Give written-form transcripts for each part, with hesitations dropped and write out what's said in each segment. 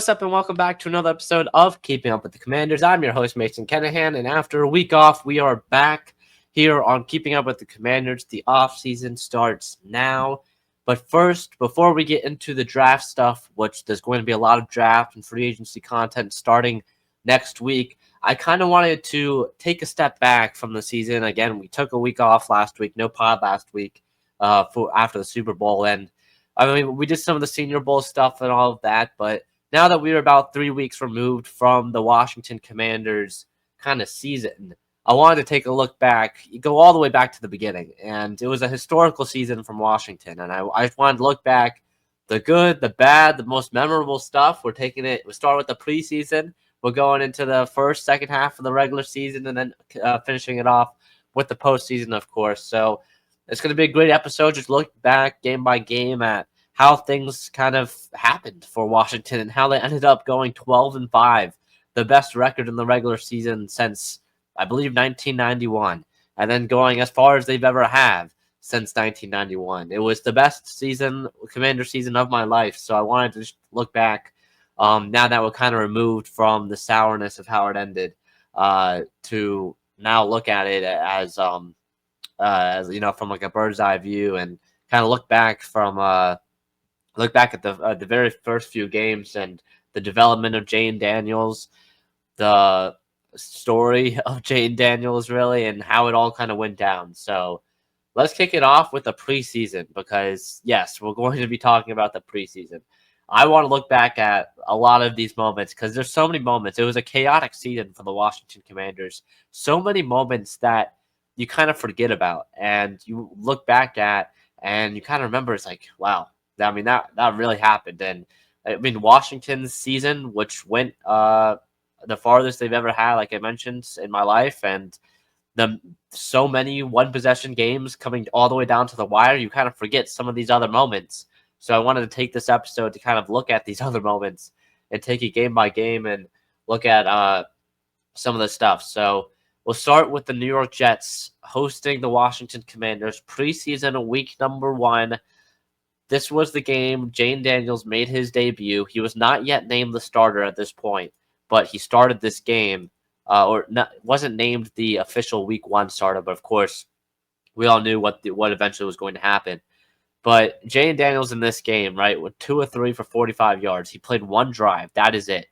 what's up, and welcome back to another episode of Keeping Up with the Commanders. I'm your host, Mason Kennahan, and after a week off, we are back here on Keeping Up with the Commanders. The off-season starts now. But first, before we get into the draft stuff, which there's going to be a lot of draft and free agency content starting next week, I kind of wanted to take a step back from the season. Again, we took a week off last week, no pod last week for after the Super Bowl, and I mean, we did some of the Senior Bowl stuff and all of that, but now that we are about 3 weeks removed from the Washington Commanders kind of season, I wanted to take a look back, go all the way back to the beginning. And it was a historical season from Washington. And I wanted to look back, the good, the bad, the most memorable stuff. We're taking it, we start with the preseason. We're going into the second half of the regular season, and then finishing it off with the postseason, of course. So it's going to be a great episode. Just look back game by game at how things kind of happened for Washington and how they ended up going 12-5, the best record in the regular season since, I believe, 1991, and then going as far as they've ever have since 1991. It was the best Commander season of my life, so I wanted to just look back now that we're kind of removed from the sourness of how it ended to now look at it as you know, from like a bird's eye view, and kind of look back at the very first few games and the development of Jayden Daniels, the story of Jayden Daniels, really, and how it all kind of went down. So let's kick it off with the preseason, because yes, we're going to be talking about the preseason. I want to look back at a lot of these moments because there's so many moments. It was a chaotic season for the Washington Commanders. So many moments that you kind of forget about and you look back at and you kind of remember. It's like, wow, I mean, that really happened. And I mean, Washington's season, which went the farthest they've ever had, like I mentioned, in my life, and so many one-possession games coming all the way down to the wire, you kind of forget some of these other moments. So I wanted to take this episode to kind of look at these other moments and take it game by game and look at some of the stuff. So we'll start with the New York Jets hosting the Washington Commanders preseason week number 1. This was the game Jayden Daniels made his debut. He was not yet named the starter at this point, but he started this game, wasn't named the official week 1 starter, but of course, we all knew what eventually was going to happen. But Jayden Daniels in this game, right, with 2 of 3 for 45 yards. He played 1 drive. That is it.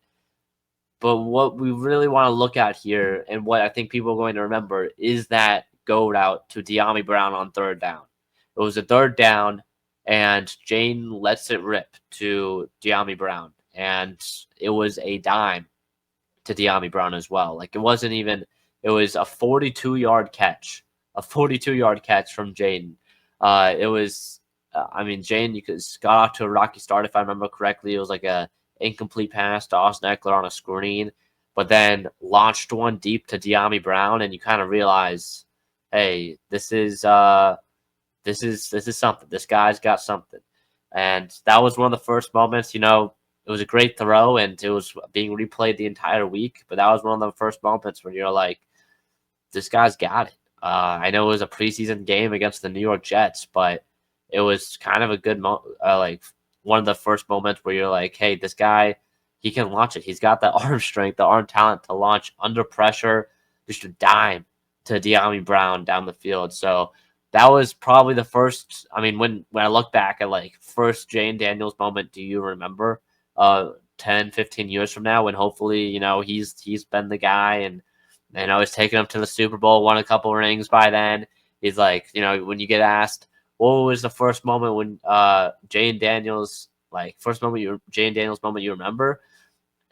But what we really want to look at here, and what I think people are going to remember, is that go out to Dyami Brown on 3rd down. It was a 3rd down, and Jayden lets it rip to Dyami Brown. And it was a dime to Dyami Brown as well. Like, it was a 42-yard catch. A 42-yard catch from Jayden. It was... I mean, Jayden, got off to a rocky start, if I remember correctly. It was like a incomplete pass to Austin Eckler on a screen, but then launched one deep to Dyami Brown, and you kind of realize, hey, this is something. This guy's got something. And that was one of the first moments. You know, it was a great throw, and it was being replayed the entire week, but that was one of the first moments when you're like, this guy's got it. I know it was a preseason game against the New York Jets, but it was kind of a good like one of the first moments where you're like, hey, this guy, he can launch it. He's got the arm strength, the arm talent to launch under pressure, just a dime to Dyami Brown down the field. So that was probably the first. I mean, when I look back at like first Jayden Daniels moment, do you remember 10, 15 years from now when hopefully, you know, he's been the guy, and I was taking him to the Super Bowl, won a couple rings by then. He's like, you know, when you get asked, what was the first moment when Jayden Daniels moment you remember?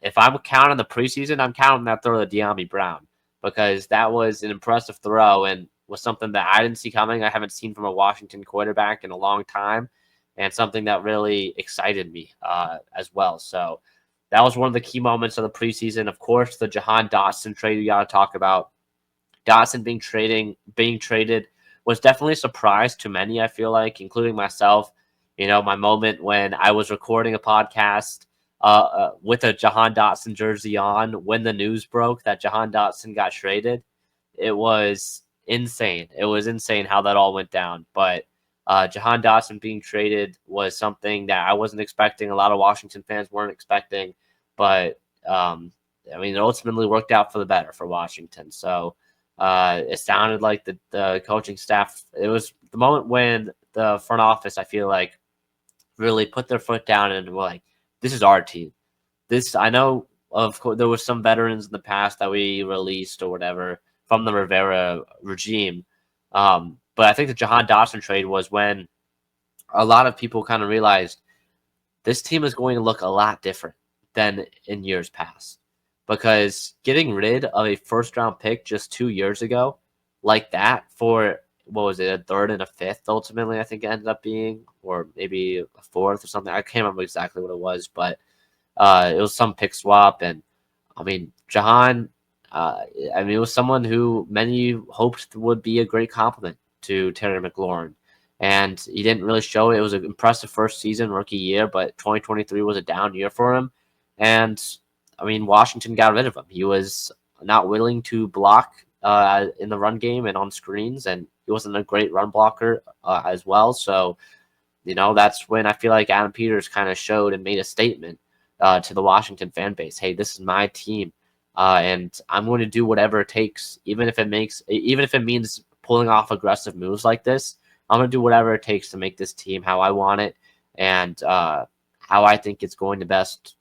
If I'm counting the preseason, I'm counting that throw to Dyami Brown, because that was an impressive throw and was something that I didn't see coming. I haven't seen from a Washington quarterback in a long time, and something that really excited me as well. So that was one of the key moments of the preseason. Of course, the Jahan Dotson trade we got to talk about. Dotson being traded was definitely a surprise to many, I feel like, including myself. You know, my moment when I was recording a podcast with a Jahan Dotson jersey on when the news broke that Jahan Dotson got traded. It was insane. It was insane how that all went down. But Jahan Dotson being traded was something that I wasn't expecting. A lot of Washington fans weren't expecting. but I mean, it ultimately worked out for the better for Washington. So it sounded like the coaching staff, it was the moment when the front office, I feel like, really put their foot down and were like, this is our team. This, I know, of course, there was some veterans in the past that we released or whatever from the Rivera regime. But I think the Jahan Dotson trade was when a lot of people kind of realized this team is going to look a lot different than in years past. Because getting rid of a first round pick just 2 years ago, like that, for what was it, a third and a fifth ultimately, I think it ended up being, or maybe a fourth or something. I can't remember exactly what it was, but it was some pick swap. And I mean, Jahan, I mean, it was someone who many hoped would be a great compliment to Terry McLaurin. And he didn't really show it. It was an impressive first season, rookie year, but 2023 was a down year for him. And I mean, Washington got rid of him. He was not willing to block in the run game and on screens, and he wasn't a great run blocker as well. So, that's when I feel like Adam Peters kind of showed and made a statement to the Washington fan base. Hey, this is my team, and I'm going to do whatever it takes, even if it means pulling off aggressive moves like this. I'm going to do whatever it takes to make this team how I want it and how I think it's going to best,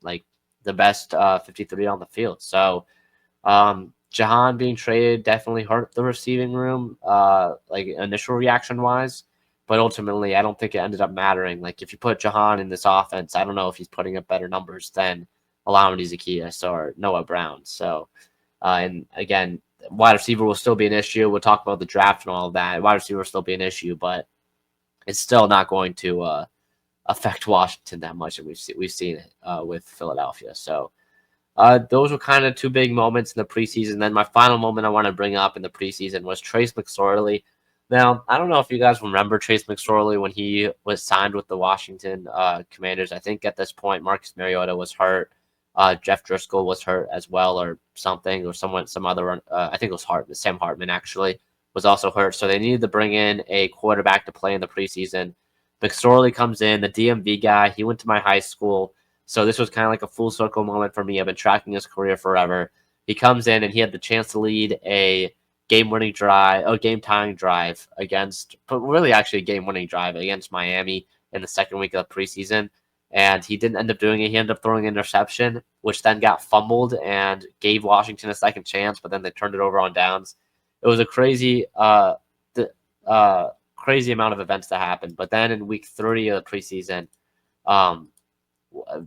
like the best 53 on the field. So Jahan being traded definitely hurt the receiving room, like initial reaction wise. But ultimately, I don't think it ended up mattering. Like, if you put Jahan in this offense, I don't know if he's putting up better numbers than Alameda Zaccheaus or Noah Brown. So, and again, wide receiver will still be an issue. We'll talk about the draft and all of that. Wide receiver will still be an issue, but it's still not going to affect Washington that much. And we've seen it with Philadelphia. So, those were kind of two big moments in the preseason. Then my final moment I want to bring up in the preseason was Trace McSorley. Now, I don't know if you guys remember Trace McSorley when he was signed with the Washington Commanders. I think at this point, Marcus Mariota was hurt. Jeff Driscoll was hurt as well or something, or some other, I think it was Sam Hartman actually was also hurt. So they needed to bring in a quarterback to play in the preseason. McSorley comes in, the DMV guy. He went to my high school. So this was kind of like a full circle moment for me. I've been tracking his career forever. He comes in and he had the chance to lead a game-tying drive against Miami in the second week of the preseason. And he didn't end up doing it. He ended up throwing an interception, which then got fumbled and gave Washington a second chance, but then they turned it over on downs. It was a crazy amount of events that happened. But then in week 3 of the preseason,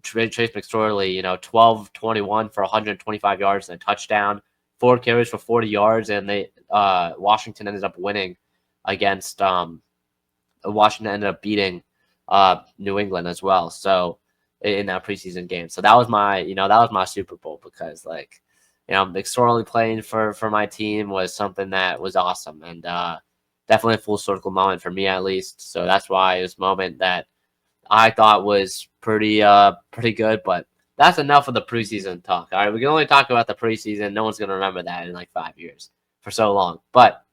Trace McSorley, 12-21 for 125 yards and a touchdown, 4 carries for 40 yards, and Washington ended up winning against Washington ended up beating New England as well. So in that preseason game, so that was my Super Bowl because McSorley playing for my team was something that was awesome and definitely a full circle moment for me at least. So that's why it was a moment that I thought was pretty good, but that's enough of the preseason talk. All right, we can only talk about the preseason. No one's going to remember that in like 5 years for so long. But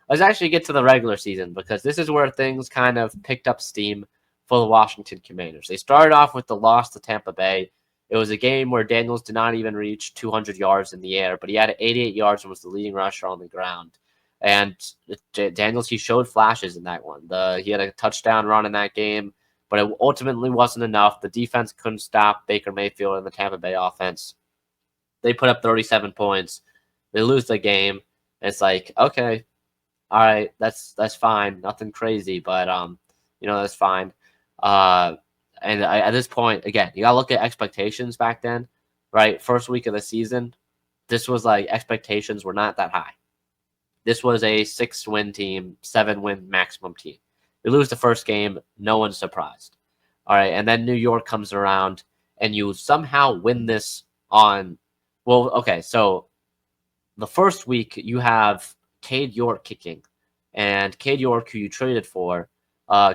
let's actually get to the regular season because this is where things kind of picked up steam for the Washington Commanders. They started off with the loss to Tampa Bay. It was a game where Daniels did not even reach 200 yards in the air, but he had 88 yards and was the leading rusher on the ground. And Daniels, he showed flashes in that one. He had a touchdown run in that game, but it ultimately wasn't enough. The defense couldn't stop Baker Mayfield and the Tampa Bay offense. They put up 37 points. They lose the game. It's like, okay, all right, that's fine. Nothing crazy, but that's fine. At this point, again, you gotta look at expectations back then, right? First week of the season, this was like expectations were not that high. This was a 6-win team, 7-win maximum team. You lose the first game, no one's surprised. All right, and then New York comes around, and you somehow win this on. Well, okay, so the first week you have Cade York kicking, and Cade York, who you traded for,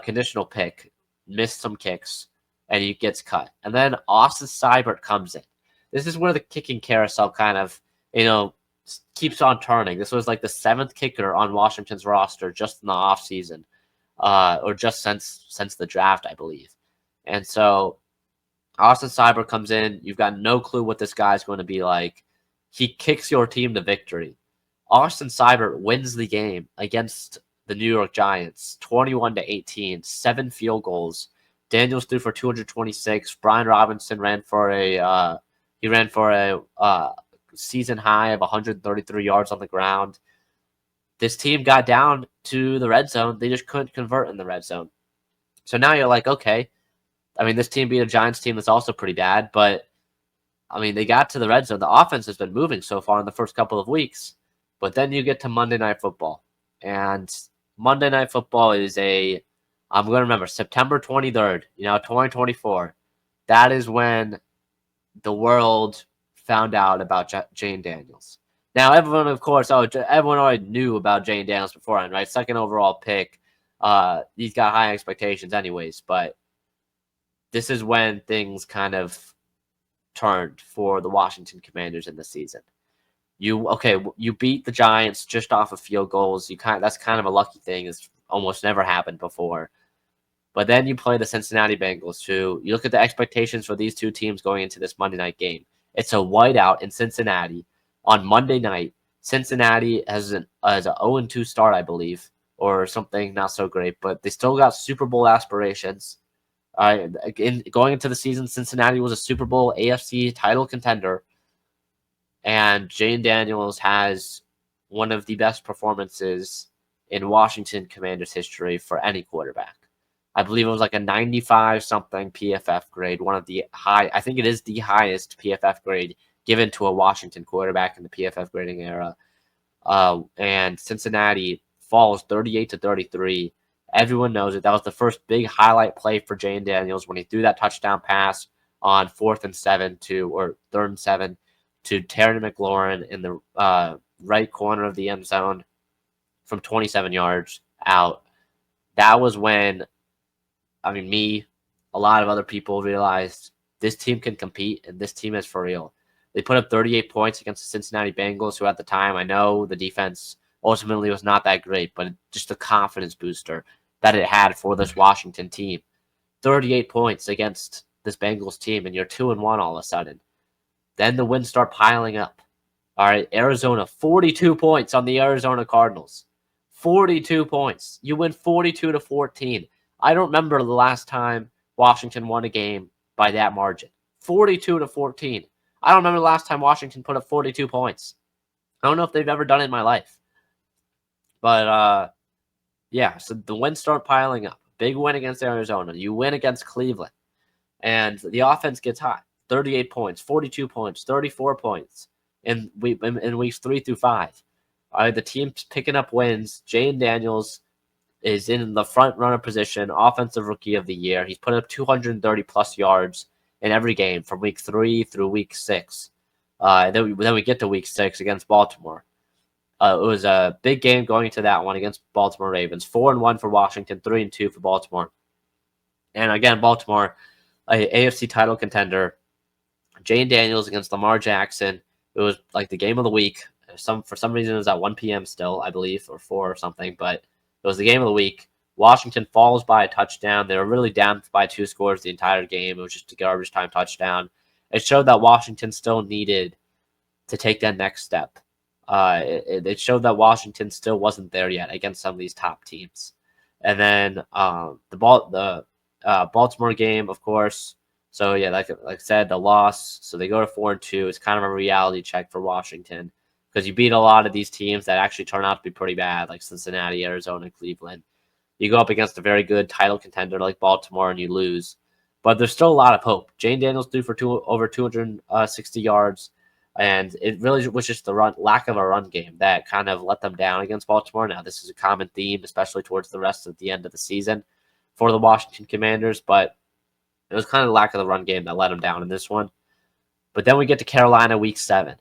conditional pick, missed some kicks, and he gets cut. And then Austin Seibert comes in. This is where the kicking carousel kind of, keeps on turning. This was like the 7th kicker on Washington's roster just in the offseason, or just since the draft, I believe. And so Austin Cyber comes in. You've got no clue what this guy's going to be like. He kicks your team to victory. Austin Cyber wins the game against the New York Giants, 21-18, 7 field goals. Daniels threw for 226. Brian Robinson ran for a season high of 133 yards on the ground. This team got down to the red zone. They just couldn't convert in the red zone. So now you're like, okay. I mean, this team beat a Giants team that's also pretty bad, but I mean, they got to the red zone. The offense has been moving so far in the first couple of weeks. But then you get to Monday Night Football. And Monday Night Football is I'm going to remember, September 23rd, 2024. That is when the world found out about Jayden Daniels. Now, everyone, of course, everyone already knew about Jayden Daniels beforehand, right? Second overall pick. He's got high expectations anyways, but this is when things kind of turned for the Washington Commanders in the season. You beat the Giants just off of field goals. That's kind of a lucky thing. It's almost never happened before. But then you play the Cincinnati Bengals, who you look at the expectations for these two teams going into this Monday night game. It's a whiteout in Cincinnati on Monday night. Cincinnati has an 0-2 start, I believe, or something not so great, but they still got Super Bowl aspirations. Going into the season, Cincinnati was a Super Bowl AFC title contender. And Jayden Daniels has one of the best performances in Washington Commanders history for any quarterback. I believe it was like a 95-something PFF grade, I think it is the highest PFF grade given to a Washington quarterback in the PFF grading era. And Cincinnati falls 38-33. Everyone knows it. That was the first big highlight play for Jayden Daniels when he threw that touchdown pass on 3rd and 7 to Terry McLaurin in the right corner of the end zone from 27 yards out. That was when, a lot of other people realized this team can compete and this team is for real. They put up 38 points against the Cincinnati Bengals, who at the time, I know the defense ultimately was not that great, but just a confidence booster that it had for this Washington team. 38 points against this Bengals team, and you're 2-1 all of a sudden. Then the wins start piling up. All right, Arizona, 42 points on the Arizona Cardinals. 42 points. You win 42-14. I don't remember the last time Washington won a game by that margin. 42-14. I don't remember the last time Washington put up 42 points. I don't know if they've ever done it in my life. But, yeah, so the wins start piling up. Big win against Arizona. You win against Cleveland. And the offense gets hot. 38 points, 42 points, 34 points in weeks 3 through 5. The team's picking up wins. Jayden Daniels is in the front runner position, offensive rookie of the year. He's put up 230 plus yards in every game from week 3 through week 6. Then we get to week 6 against Baltimore. It was a big game going into that one against Baltimore Ravens. 4-1 for Washington, 3-2 for Baltimore. And again, Baltimore, a AFC title contender. Jayden Daniels against Lamar Jackson. It was like the game of the week. For some reason, it was at 1 p.m. still, I believe, or 4 or something. But it was the game of the week. Washington falls by a touchdown. They were really down by 2 scores the entire game. It was just a garbage time touchdown. It showed that Washington still needed to take that next step. It showed that Washington still wasn't there yet against some of these top teams. And then the Baltimore game, of course. So yeah, like I said, the loss. So they go to 4-2. It's kind of a reality check for Washington because you beat a lot of these teams that actually turn out to be pretty bad, like Cincinnati, Arizona, Cleveland. You go up against a very good title contender like Baltimore and you lose, but there's still a lot of hope. Jayden Daniels threw for over 260 yards, and it really was just the lack of a run game that kind of let them down against Baltimore. Now this is a common theme, especially towards the rest of the end of the season for the Washington Commanders, but it was kind of the lack of the run game that let them down in this one. But then we get to Carolina week 7.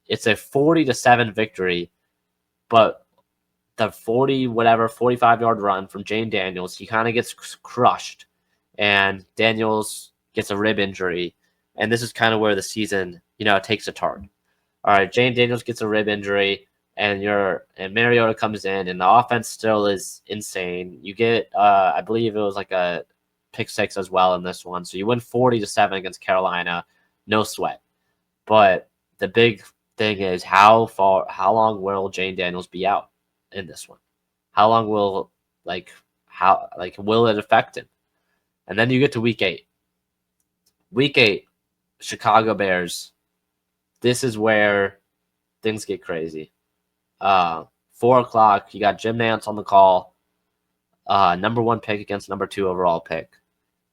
It's a 40-7 victory, but the 45-yard run from Jayden Daniels, he kind of gets crushed, and Daniels gets a rib injury, and this is kind of where the season, takes a turn. All right, Jayden Daniels gets a rib injury, and Mariota comes in, and the offense still is insane. You get, I believe it was like a pick six as well in this one. So you win 40-7 against Carolina, no sweat. But the big thing is how long will Jayden Daniels be out in this one? How long will will it affect him? And then you get to week 8. Week 8, Chicago Bears. This is where things get crazy. 4:00, you got Jim Nantz on the call. Number 1 pick against number 2 overall pick.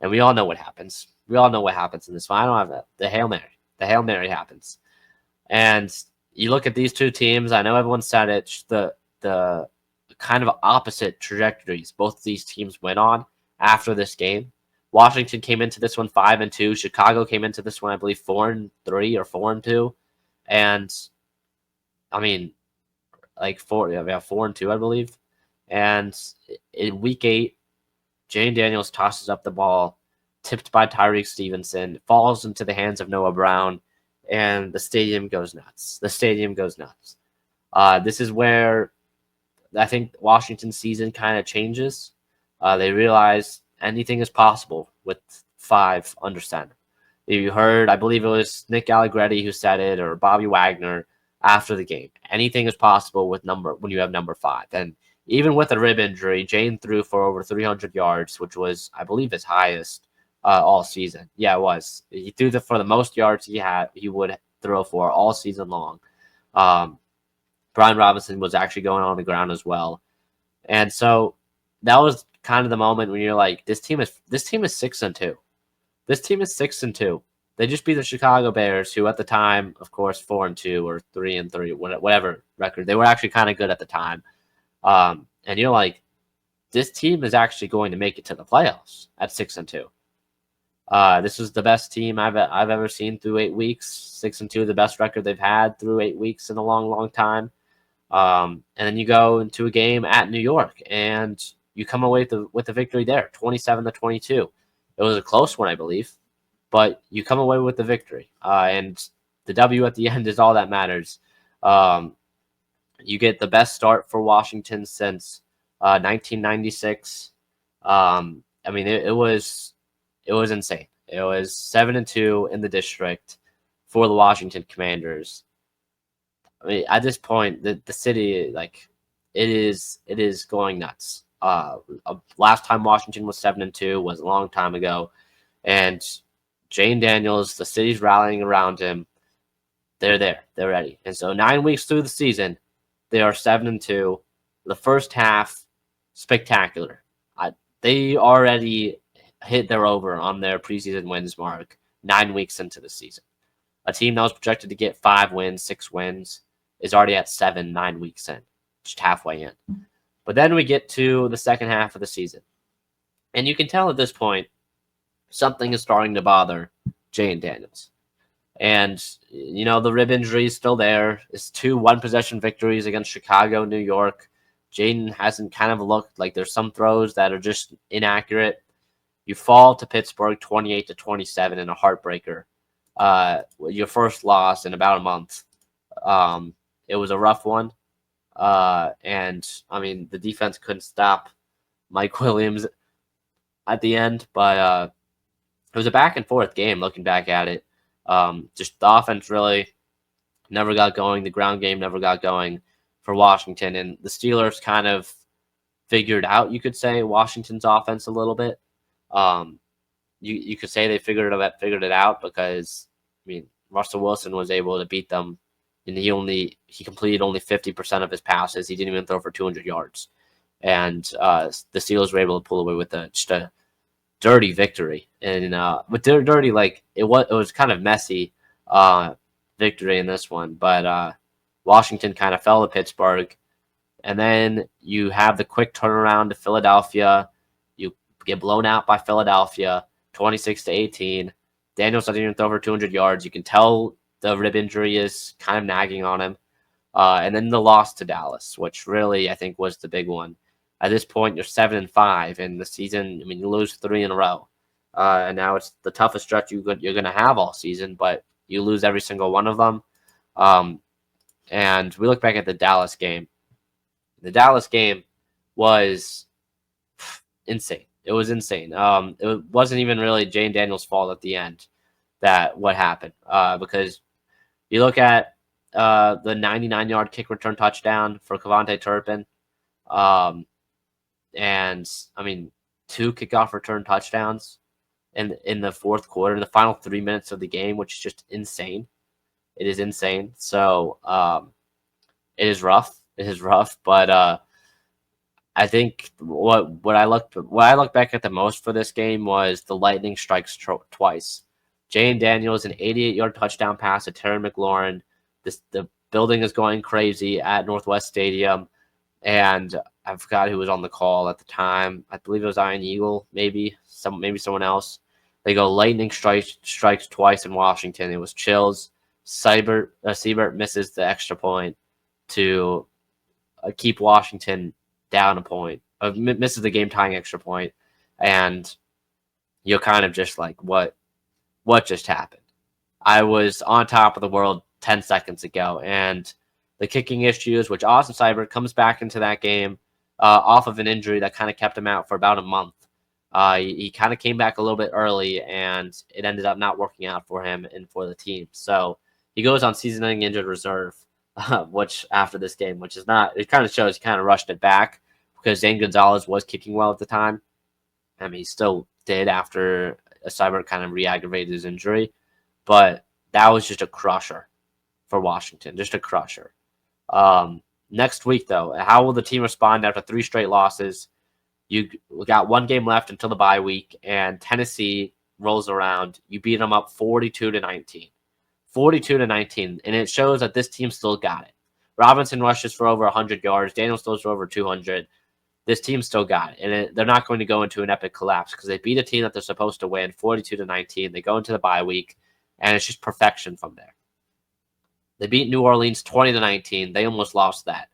And we all know what happens. We all know what happens in this one. I don't have that. The Hail Mary. The Hail Mary happens. And you look at these two teams, I know everyone said it, the kind of opposite trajectories both of these teams went on after this game. Washington came into this one 5-2. Chicago came into this one, I believe, 4-3 or 4-2. And I mean, like 4-2, I believe. And in week 8, Jayden Daniels tosses up the ball, tipped by Tyreek Stevenson, falls into the hands of Noah Brown, and the stadium goes nuts. The stadium goes nuts. This is where I think Washington's season kind of changes. They realize anything is possible with 5 under center. You heard, I believe it was Nick Allegretti who said it, or Bobby Wagner after the game. Anything is possible when you have number 5. And even with a rib injury, Jayden threw for over 300 yards, which was, I believe, his highest all season. Yeah, it was. He threw for the most yards he would throw for all season long. Brian Robinson was actually going on the ground as well. And so that was kind of the moment when you're like, this team is 6-2. This team is 6-2. They just beat the Chicago Bears, who at the time, of course, 4-2 or 3-3, whatever record. They were actually kind of good at the time. And you're like, this team is actually going to make it to the playoffs at 6-2. This was the best team I've ever seen through 8 weeks. 6-2, the best record they've had through 8 weeks in a long, long time. And then you go into a game at New York, and you come away with the victory there, 27-22. It was a close one, I believe, but you come away with the victory. And the W at the end is all that matters. You get the best start for Washington since 1996. I mean, it was insane. It was 7-2 in the district for the Washington Commanders. I mean, at this point, the city, like, it is going nuts. Last time Washington was 7-2 was a long time ago, and Jayden Daniels, the city's rallying around him. They're there. They're ready. And so 9 weeks through the season, they are 7-2. The first half, spectacular. They already hit their over on their preseason wins mark 9 weeks into the season. A team that was projected to get 5 wins, 6 wins, is already at 7, 9 weeks in, just halfway in. But then we get to the second half of the season. And you can tell at this point, something is starting to bother Jayden Daniels. And, the rib injury is still there. It's 2 one-possession victories against Chicago, New York. Jayden hasn't kind of looked like there's some throws that are just inaccurate. You fall to Pittsburgh 28-27 in a heartbreaker. Your first loss in about a month. It was a rough one. And, I mean, the defense couldn't stop Mike Williams at the end. But it was a back-and-forth game looking back at it. Just the offense really never got going. The ground game never got going for Washington. And the Steelers kind of figured out, you could say, Washington's offense a little bit. You could say they figured it out because, I mean, Russell Wilson was able to beat them, and he completed only 50% of his passes. He didn't even throw for 200 yards. And the Steelers were able to pull away with just a dirty victory. And but dirty, like it was kind of messy victory in this one. But Washington kind of fell to Pittsburgh. And then you have the quick turnaround to Philadelphia. You get blown out by Philadelphia, 26-18. Daniels doesn't even throw for 200 yards. You can tell the rib injury is kind of nagging on him. And then the loss to Dallas, which really I think was the big one. At this point, you're 7-5 in the season. I mean, you lose 3 in a row. And now it's the toughest stretch you're going to have all season, but you lose every single one of them. And we look back at the Dallas game. The Dallas game was insane. It was insane. It wasn't even really Jayden Daniels' fault at the end that what happened. Because you look at the 99-yard kick return touchdown for KUWTC Turpin. And I mean, 2 kickoff return touchdowns in the fourth quarter, in the final 3 minutes of the game, which is just insane. It is insane. So it is rough. It is rough, but I think what I looked back at the most for this game was the lightning strikes twice. Jayden Daniels, an 88-yard touchdown pass to Terry McLaurin. The building is going crazy at Northwest Stadium, and I forgot who was on the call at the time. I believe it was Iron Eagle, maybe someone else. They go lightning strikes twice in Washington. It was chills. Siebert misses the extra point to keep Washington down a point. Misses the game tying extra point, and you're kind of just like, what just happened? I was on top of the world 10 seconds ago, and the kicking issues, which Austin Seibert comes back into that game off of an injury that kind of kept him out for about a month. He kind of came back a little bit early, and it ended up not working out for him and for the team. So he goes on season-ending injured reserve, which after this game, which is not, it kind of shows he kind of rushed it back because Zane Gonzalez was kicking well at the time. I mean, he still did after Seibert kind of re-aggravated his injury, but that was just a crusher for Washington, just a crusher. Next week, though, how will the team respond after 3 straight losses? You got 1 game left until the bye week, and Tennessee rolls around. You beat them up 42-19. 42-19, and it shows that this team still got it. Robinson rushes for over 100 yards. Daniels throws for over 200. This team still got it, and they're not going to go into an epic collapse because they beat a team that they're supposed to win 42-19. They go into the bye week, and it's just perfection from there. They beat New Orleans 20-19. They almost lost that.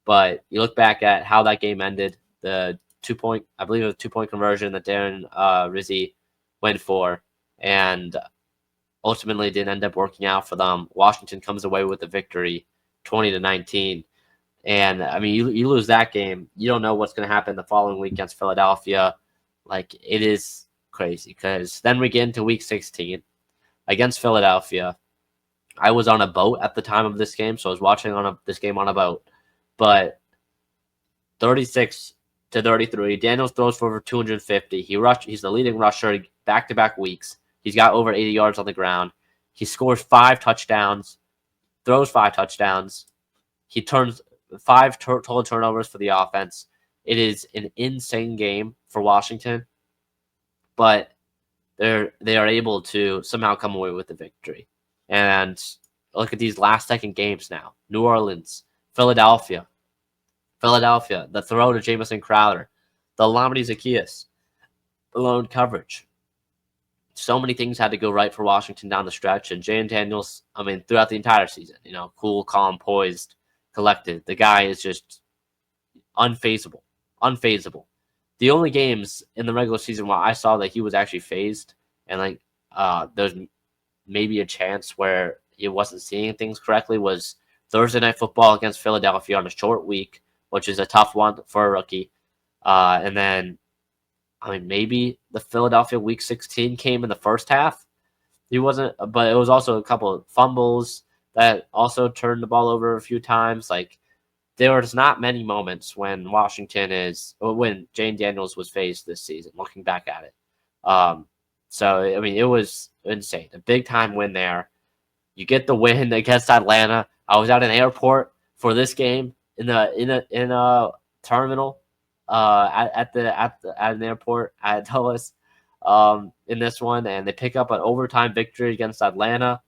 But you look back at how that game ended, the 2-point, I believe it was a 2-point conversion that Darren Rizzi went for, and ultimately didn't end up working out for them. Washington comes away with the victory 20-19. And I mean, you lose that game, you don't know what's going to happen the following week against Philadelphia. Like, it is crazy because then we get into week 16 against Philadelphia. I was on a boat at the time of this game, so I was watching this game on a boat. But 36-33, Daniels throws for over 250. He's the leading rusher back-to-back weeks. He's got over 80 yards on the ground. He scores 5 touchdowns, throws 5 touchdowns. He turns 5 total turnovers for the offense. It is an insane game for Washington, but they are able to somehow come away with the victory. And look at these last-second games now. New Orleans, Philadelphia, the throw to Jamison Crowder, the Lamedy Zaccheaus, the lone coverage. So many things had to go right for Washington down the stretch, and Jayden Daniels, I mean, throughout the entire season, cool, calm, poised, collected. The guy is just unfazable. The only games in the regular season where I saw that he was actually phased, and there's maybe a chance where he wasn't seeing things correctly, was Thursday Night Football against Philadelphia on a short week, which is a tough one for a rookie. And then, I mean, maybe the Philadelphia Week 16 came in the first half. He wasn't, but it was also a couple of fumbles that also turned the ball over a few times. Like, there's not many moments when when Jayden Daniels was phased this season, looking back at it. So, I mean, it was insane. A big-time win there. You get the win against Atlanta. I was at an airport for this game in a terminal at an airport at Dulles in this one, and they pick up an overtime victory against Atlanta.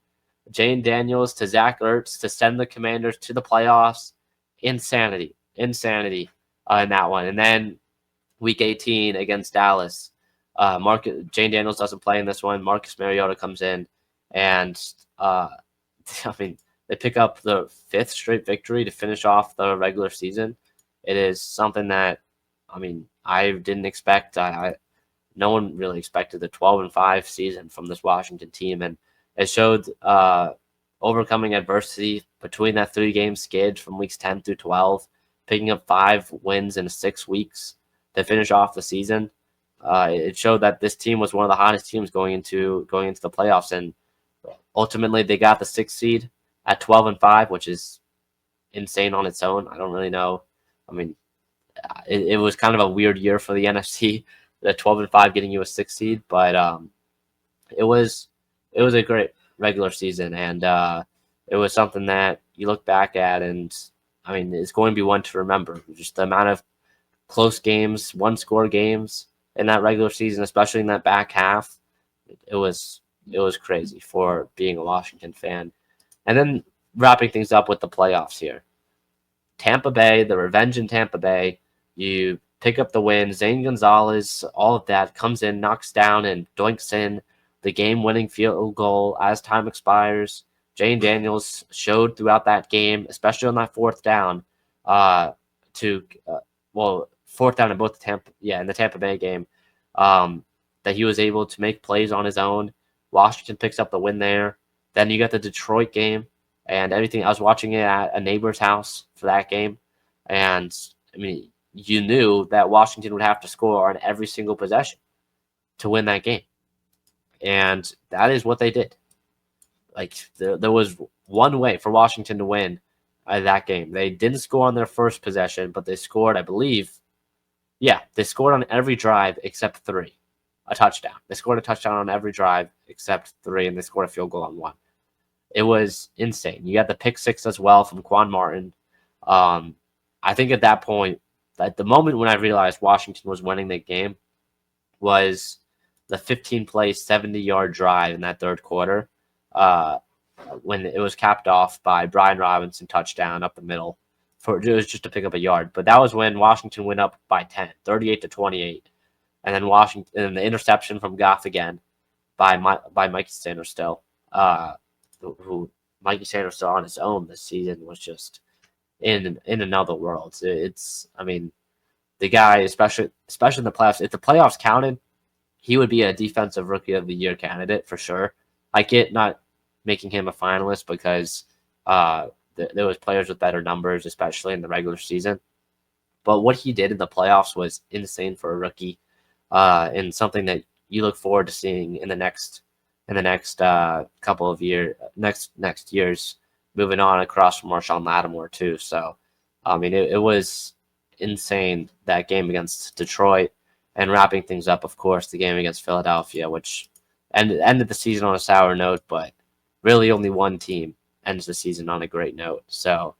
Jayden Daniels to Zach Ertz to send the Commanders to the playoffs. Insanity in that one. And then week 18 against Dallas. Jayden Daniels doesn't play in this one. Marcus Mariota comes in, and I mean, they pick up the 5th straight victory to finish off the regular season. It is something that, I mean, I didn't expect. No one really expected the 12-5 season from this Washington team, and it showed overcoming adversity between that 3-game skid from weeks 10 through 12, picking up 5 wins in 6 weeks to finish off the season. It showed that this team was one of the hottest teams going into the playoffs, and ultimately they got the 6th seed at 12-5, which is insane on its own. I don't really know. I mean, it was kind of a weird year for the NFC, the 12-5 getting you a 6th seed, but it was a great regular season, and it was something that you look back at, and I mean, it's going to be one to remember. Just the amount of close games, one-score games in that regular season, especially in that back half. It was crazy for being a Washington fan. And then wrapping things up with the playoffs here. Tampa Bay, the revenge in Tampa Bay. You pick up the win. Zane Gonzalez, all of that, comes in, knocks down, and doinks in the game-winning field goal as time expires. Jayden Daniels showed throughout that game, especially on that 4th down, fourth down in both in the Tampa Bay game, that he was able to make plays on his own. Washington picks up the win there. Then you got the Detroit game and everything. I was watching it at a neighbor's house for that game, and I mean, you knew that Washington would have to score on every single possession to win that game, and that is what they did. Like there was one way for Washington to win that game. They didn't score on their first possession, but they scored, I believe. Yeah, they scored on every drive except 3. A touchdown. They scored a touchdown on every drive except 3, and they scored a field goal on 1. It was insane. You got the pick 6 as well from Quan Martin. I think at that point, at the moment when I realized Washington was winning the game, was the 15-play, 70-yard drive in that 3rd quarter, when it was capped off by Brian Robinson touchdown up the middle. It was just to pick up a yard, but that was when Washington went up by 10, 38-28, and then the interception from Goff again by Mikey Sanders still, who Mikey Sanders still on his own this season was just in another world. I mean, the guy, especially in the playoffs, if the playoffs counted, he would be a defensive rookie of the year candidate for sure. I get not making him a finalist because there was players with better numbers, especially in the regular season. But what he did in the playoffs was insane for a rookie, and something that you look forward to seeing in the next couple of next years, moving on across from Marshawn Lattimore too. So, I mean, it was insane, that game against Detroit, and wrapping things up, of course, the game against Philadelphia, which ended the season on a sour note, but really only one team ends the season on a great note. So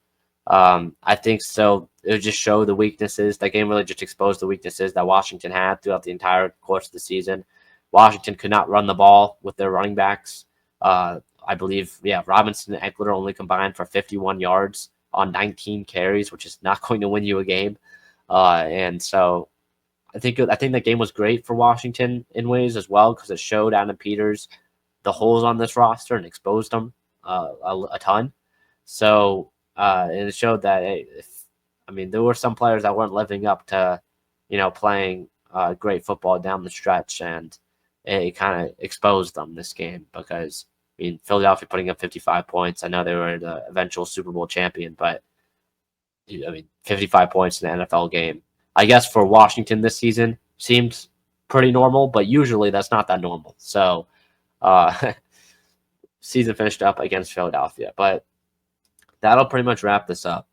I think so. It would just show the weaknesses. That game really just exposed the weaknesses that Washington had throughout the entire course of the season. Washington could not run the ball with their running backs. I believe, Robinson and Eckler only combined for 51 yards on 19 carries, which is not going to win you a game. And so I think that game was great for Washington in ways as well, because it showed Adam Peters the holes on this roster and exposed them a ton. So and it showed that there were some players that weren't living up to playing great football down the stretch, and it kind of exposed them this game, because Philadelphia putting up 55 points. I know they were the eventual Super Bowl champion, but 55 points in an NFL game, I guess for Washington this season seems pretty normal, but usually that's not that normal. So season finished up against Philadelphia, but that'll pretty much wrap this up.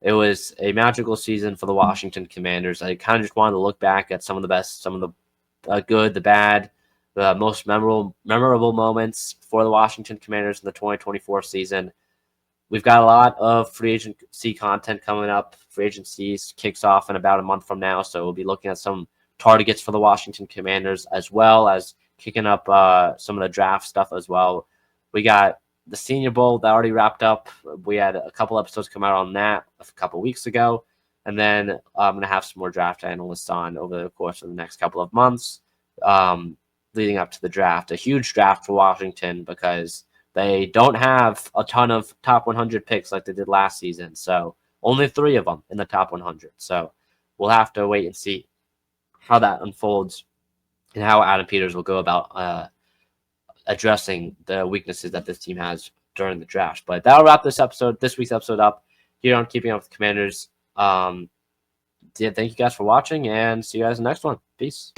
It was a magical season for the Washington Commanders. I kind of just wanted to look back at some of the best, some of the good, the bad, the most memorable moments for the Washington Commanders in the 2024 season. We've got a lot of free agency content coming up. Free agency kicks off in about a month from now, so we'll be looking at some targets for the Washington Commanders, as well as kicking up some of the draft stuff as well. We got the Senior Bowl that already wrapped up. We had a couple episodes come out on that a couple weeks ago, and then I'm going to have some more draft analysts on over the course of the next couple of months, leading up to the draft. A huge draft for Washington, because they don't have a ton of top 100 picks like they did last season. So only 3 of them in the top 100. So we'll have to wait and see how that unfolds and how Adam Peters will go about addressing the weaknesses that this team has during the draft. But that'll wrap this week's episode up here on Keeping Up with the Commanders. Thank you guys for watching, and see you guys in the next one. Peace.